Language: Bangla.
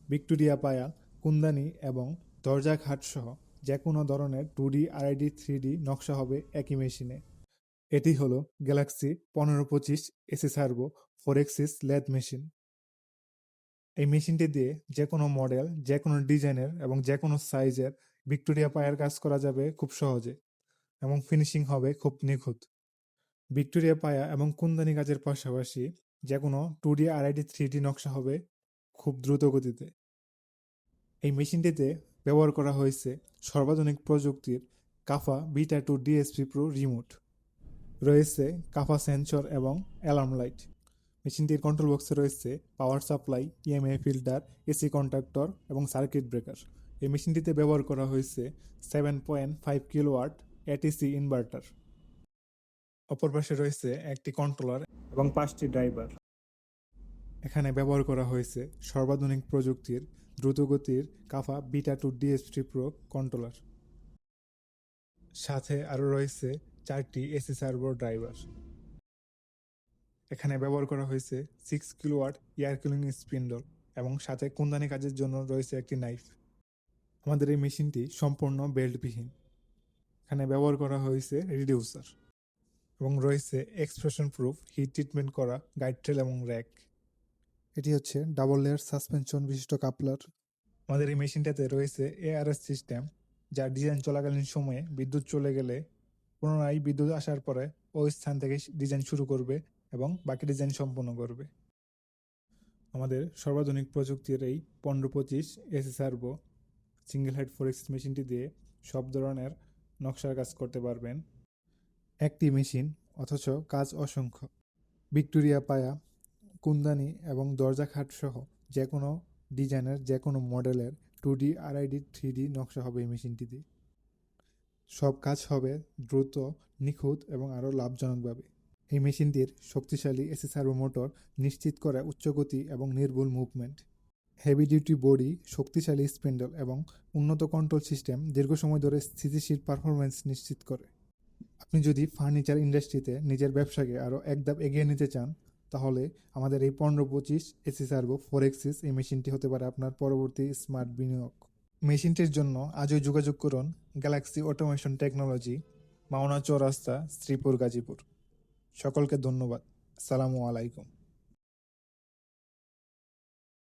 ভিক্টোরিয়া পায়া, কুন্দানি এবং দরজা খাট সহ যে কোনো ধরনের 2D RID 3D নকশা হবে একই মেশিনে। এটি হলো Galaxy 1525 AC servo 4 lathe machine. এই মেশিনটি দিয়ে যে কোনো মডেল, যে কোনো ডিজাইনের এবং যে কোনো সাইজের ভিক্টোরিয়া পায়ার কাজ করা যাবে খুব সহজে এবং ফিনিশিং হবে খুব নিখুঁত। ভিক্টোরিয়া পায়া এবং কুন্দানি কাজের পাশাপাশি যে কোনো 2D RID 3D নকশা হবে খুব দ্রুত গতিতে। এই মেশিনটিতে ব্যবহার করা হয়েছে সর্বাধুনিক প্রযুক্তির কাফা বিটা 2 DSP প্রো রিমোট, রয়েছে কাফা সেন্সর এবং অ্যালার্ম লাইট। মেশিনটির কন্ট্রোল বক্সে রয়েছে power supply, EMA filter, AC contactor এবং সার্কিট ব্রেকার। এই মেশিনটিতে ব্যবহার করা হয়েছে 7.5 কিলোওয়াট এটিসি ইনভার্টার। অপর পাশে রয়েছে একটি কন্ট্রোলার এবং 5টি ড্রাইভার। এখানে ব্যবহার করা হয়েছে সর্বাধুনিক প্রযুক্তির দ্রুতগতির কাফা বিটা 2 ডিএসপি প্রো কন্ট্রোলার। সাথে আরও রয়েছে 4টি এসি সার্ভো ড্রাইভার। এখানে ব্যবহার করা হয়েছে 6 কিলোওয়াট এয়ার কুলিং স্পিন্ডল এবং সাথে কুন্দানি কাজের জন্য রয়েছে একটি নাইফ। আমাদের এই মেশিনটি সম্পূর্ণ বেল্টবিহীন। এখানে ব্যবহার করা হয়েছে রিডিউসার এবং রয়েছে এক্সপ্রেশন প্রুফ হিট ট্রিটমেন্ট করা গাইড ট্রেল এবং র্যাক। এটি হচ্ছে ডাবল লেয়ার সাসপেনশন বিশিষ্ট কাপলার। আমাদের এই মেশিনটাতে রয়েছে এআরএস সিস্টেম, যা ডিজাইন চলাকালীন সময়ে বিদ্যুৎ চলে গেলে পুনরায় বিদ্যুৎ আসার পরে ওই স্থান থেকে ডিজাইন শুরু করবে এবং বাকি ডিজাইন সম্পন্ন করবে। আমাদের সর্বাধুনিক প্রযুক্তির এই 1525 AC servo single head 4X মেশিনটি দিয়ে সব ধরনের নকশার কাজ করতে পারবেন। একটি মেশিন অথচ কাজ অসংখ্য। ভিক্টোরিয়া পায়া, কুন্দানি এবং দরজা খাট সহ যে কোনো ডিজাইনের যে কোনো মডেলের 2D RID 3D নকশা হবে এই মেশিনটিতে। সব কাজ হবে দ্রুত, নিখুঁত এবং আরও লাভজনকভাবে। এই মেশিনটির শক্তিশালী এসি সার্ভো মোটর নিশ্চিত করে উচ্চ গতি এবং নির্ভুল মুভমেন্ট। হেভি ডিউটি বডি, শক্তিশালী স্পিন্ডল এবং উন্নত কন্ট্রোল সিস্টেম দীর্ঘ সময় ধরে স্থিতিশীল পারফরমেন্স নিশ্চিত করে। আপনি যদি ফার্নিচার ইন্ডাস্ট্রিতে নিজের ব্যবসাকে আরও এক ধাপ এগিয়ে নিতে চান, তাহলে আমাদের এই 1525 এসি সার্ভো 4X এই মেশিনটি হতে পারে আপনার পরবর্তী স্মার্ট বিনিয়োগ। মেশিনটির জন্য আজই যোগাযোগ করুন গ্যালাক্সি অটোমেশন টেকনোলজি, মাওনা চৌরাস্তা, শ্রীপুর, গাজীপুর। সকলকে ধন্যবাদ। আসসালামু আলাইকুম।